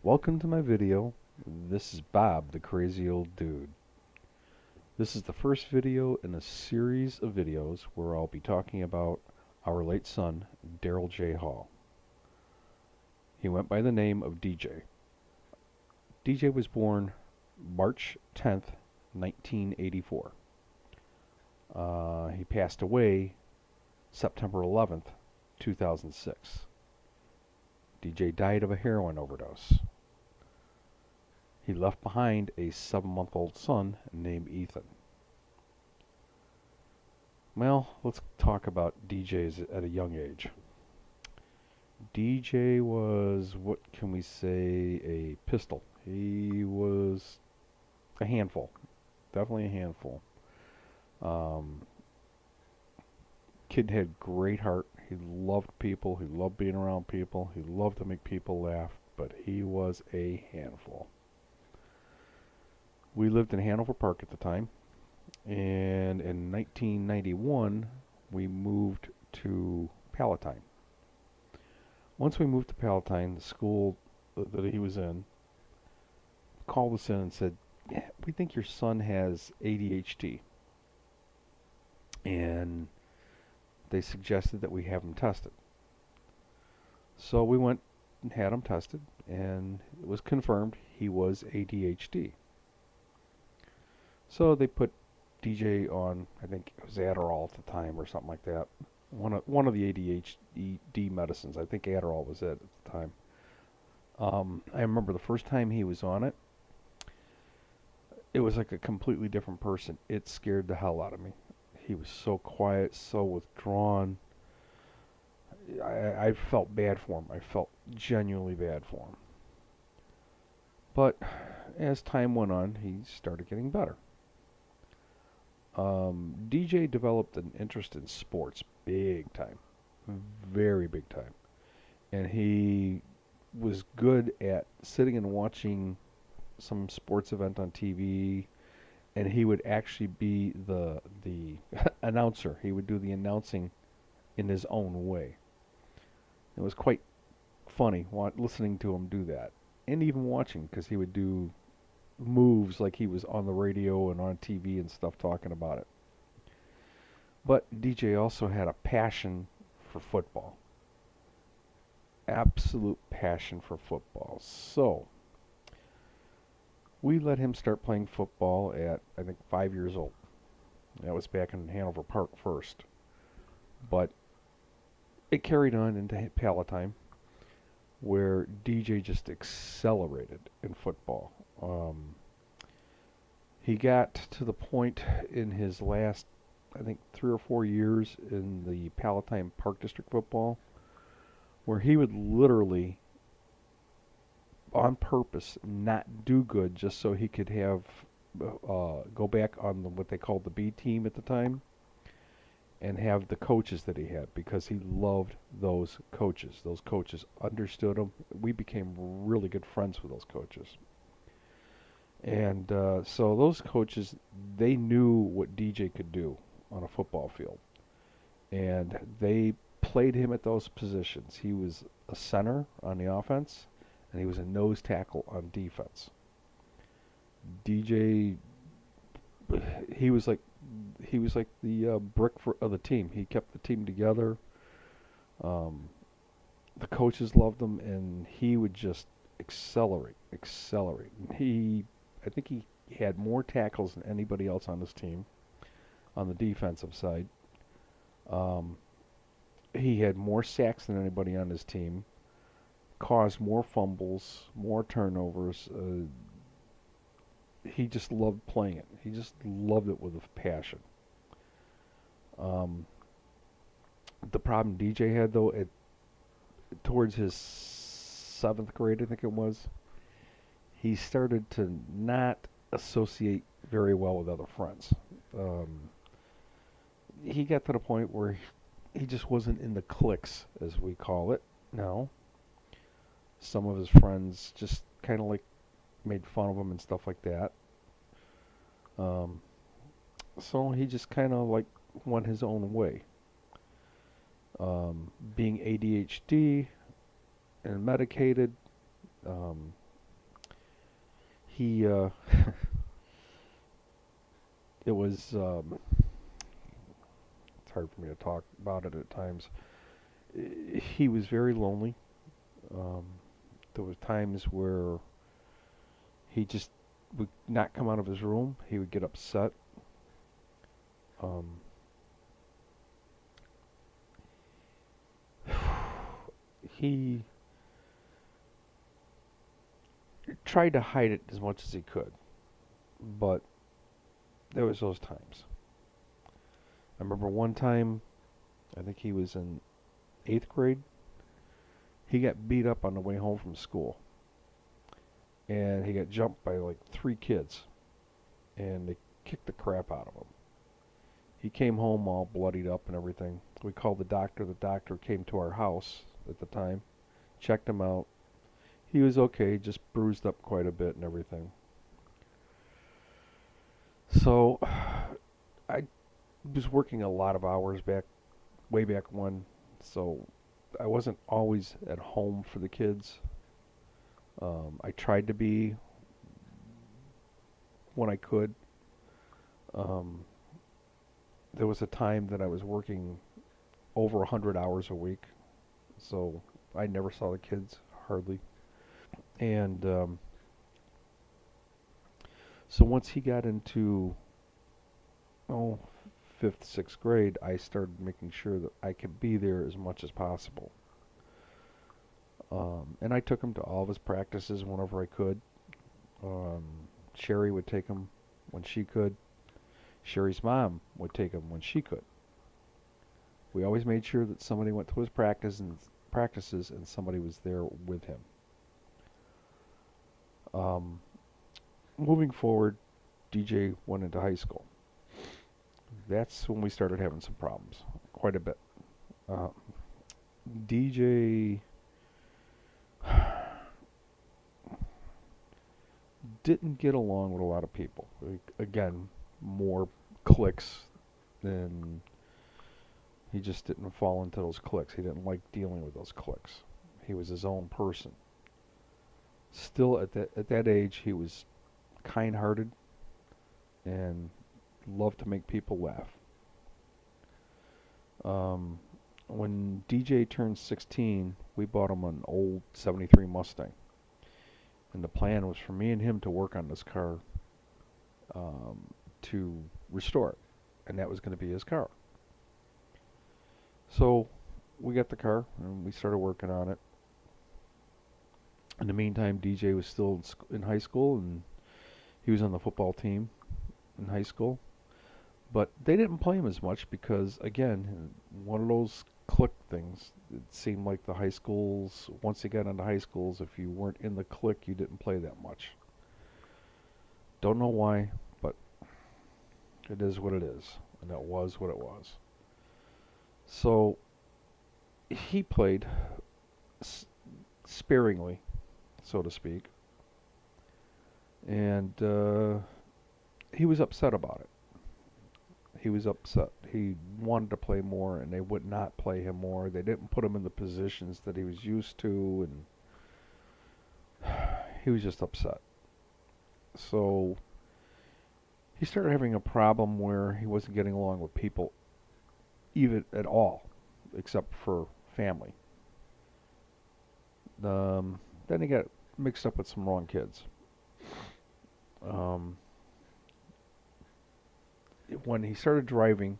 Welcome to my video. This is Bob, the crazy old dude. This is the first video in a series of videos where I'll be talking about our late son, Daryl J. Hall. He went by the name of DJ. DJ was born March 10th, 1984. He passed away September 11th, 2006. DJ died of a heroin overdose. He left behind a 7-month-old son named Ethan. Well, let's talk about DJs at a young age. DJ was, what can we say, a pistol. He was a handful, definitely a handful. Um, Kid had great heart. He loved people. He loved being around people. He loved to make people laugh, but he was a handful. We lived in Hanover Park at the time, and in 1991 we moved to Palatine. Once we moved to Palatine, the school that he was in called us in and said, "Yeah, we think your son has ADHD," and they suggested that we have him tested. So we went and had him tested, and it was confirmed he was ADHD. So they put DJ on, I think it was Adderall at the time or something like that. One of the ADHD medicines. I think Adderall was it at the time. I remember the first time he was on it, it was like a completely different person. It scared the hell out of me. He was so quiet, so withdrawn. I felt bad for him. I felt genuinely bad for him. But as time went on, he started getting better. DJ developed an interest in sports big time, very big time. And he was good at sitting and watching some sports event on TV, and he would actually be the announcer. He would do the announcing in his own way. It was quite funny listening to him do that, and even watching, because he would do moves like he was on the radio and on TV and stuff talking about it. But DJ also had a passion for football. Absolute passion for football. So we let him start playing football at, I think, 5 years old. That was back in Hanover Park first. But it carried on into Palatine, where DJ just accelerated in football. He got to the point in his last, I think, 3 or 4 years in the Palatine Park District football, where he would literally, on purpose, not do good just so he could have go back on what they called the B team at the time and have the coaches that he had, because he loved those coaches. Those coaches understood him. We became really good friends with those coaches. And so those coaches, they knew what DJ could do on a football field. And they played him at those positions. He was a center on the offense, and he was a nose tackle on defense. DJ, he was like the brick of the team. He kept the team together. Um, the coaches loved him, and he would just accelerate. I think he had more tackles than anybody else on his team on the defensive side. Um, he had more sacks than anybody on his team, caused more fumbles, more turnovers. He just loved playing it. He just loved it with a passion. Um, the problem DJ had, though, towards his 7th grade, I think it was, he started to not associate very well with other friends. Um, he got to the point where he just wasn't in the cliques, as we call it now. Some of his friends just kind of like made fun of him and stuff like that. Um, so he just kind of like went his own way. Being ADHD and medicated, um, he it was it's hard for me to talk about it at times. He was very lonely. Um, there was times where he just would not come out of his room. He would get upset. Um, he tried to hide it as much as he could, but there was those times. I remember one time, I think he was in 8th grade. He got beat up on the way home from school, and he got jumped by like 3 kids, and they kicked the crap out of him. He came home all bloodied up and everything. We called the doctor. The doctor came to our house at the time, checked him out. He was okay, just bruised up quite a bit and everything. So I was working a lot of hours way back when, so I wasn't always at home for the kids. I tried to be when I could. Um, there was a time that I was working over 100 hours a week, so I never saw the kids hardly. And so once he got into oh 5th, 6th grade, I started making sure that I could be there as much as possible. And I took him to all of his practices whenever I could. Um, Sherry would take him when she could. Sherry's mom would take him when she could. We always made sure that somebody went to his practices and somebody was there with him. Um, Moving forward, DJ went into high school. That's when we started having some problems, quite a bit. Uh, DJ didn't get along with a lot of people. Again, more cliques than he just didn't fall into those cliques. He didn't like dealing with those cliques. He was his own person. Still at that age, he was kind-hearted and loved to make people laugh. Um, when DJ turned 16, we bought him an old '73 Mustang, and the plan was for me and him to work on this car um, to restore it, and that was going to be his car. So we got the car and we started working on it. In the meantime, DJ was still in high school, and he was on the football team in high school. But they didn't play him as much because, again, one of those clique things. It seemed like the high schools, once you got into high schools, if you weren't in the clique, you didn't play that much. Don't know why, but it is what it is, and that was what it was. So he played sparingly, so to speak, and he was upset about it. He was upset. He wanted to play more, and they would not play him more. They didn't put him in the positions that he was used to, and he was just upset. So he started having a problem where he wasn't getting along with people, even at all, except for family. Then he got mixed up with some wrong kids. Um, when he started driving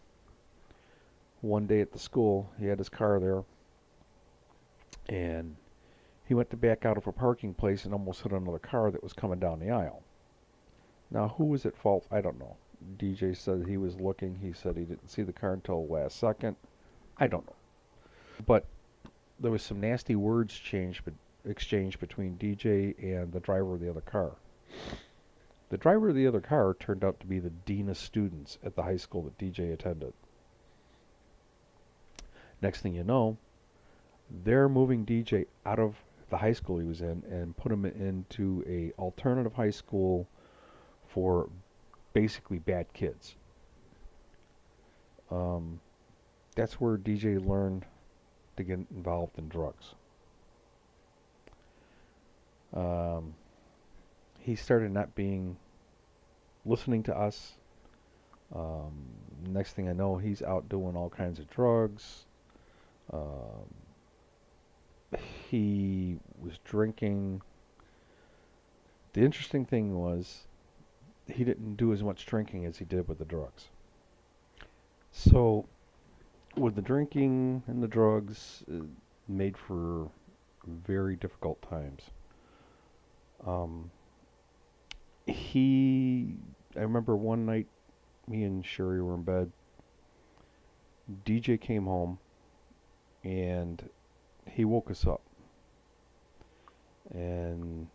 one day at the school, he had his car there, and he went to back out of a parking place and almost hit another car that was coming down the aisle. Now, who was at fault? I don't know. DJ said he was looking. He said he didn't see the car until the last second. I don't know. But there was some nasty words exchanged between DJ and the driver of the other car. The driver of the other car turned out to be the dean of students at the high school that DJ attended. Next thing you know, they're moving DJ out of the high school he was in and put him into a alternative high school for basically bad kids. That's where DJ learned to get involved in drugs. he started not being listening to us. Um, Next thing I know, he's out doing all kinds of drugs. Um, he was drinking. The interesting thing was he didn't do as much drinking as he did with the drugs. So with the drinking and the drugs, made for very difficult times. Um, I remember one night, me and Sherry were in bed. DJ came home and he woke us up. And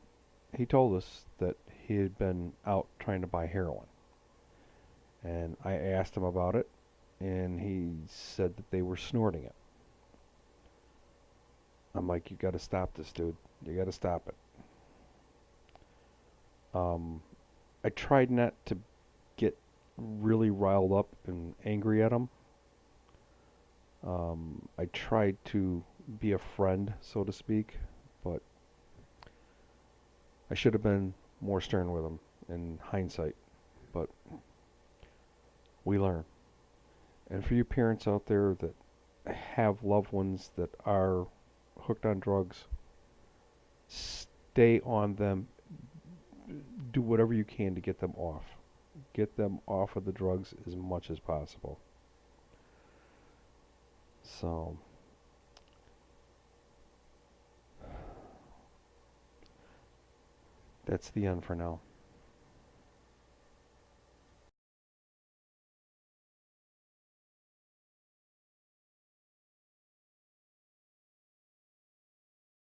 he told us that he had been out trying to buy heroin. And I asked him about it, and he said that they were snorting it. I'm like, you got to stop this, dude. You got to stop it. Um, I tried not to get really riled up and angry at him. I tried to be a friend, so to speak, but I should have been more stern with him in hindsight. But we learn. And for you parents out there that have loved ones that are hooked on drugs, stay on them. Do whatever you can to get them off. Get them off of the drugs as much as possible. So, that's the end for now.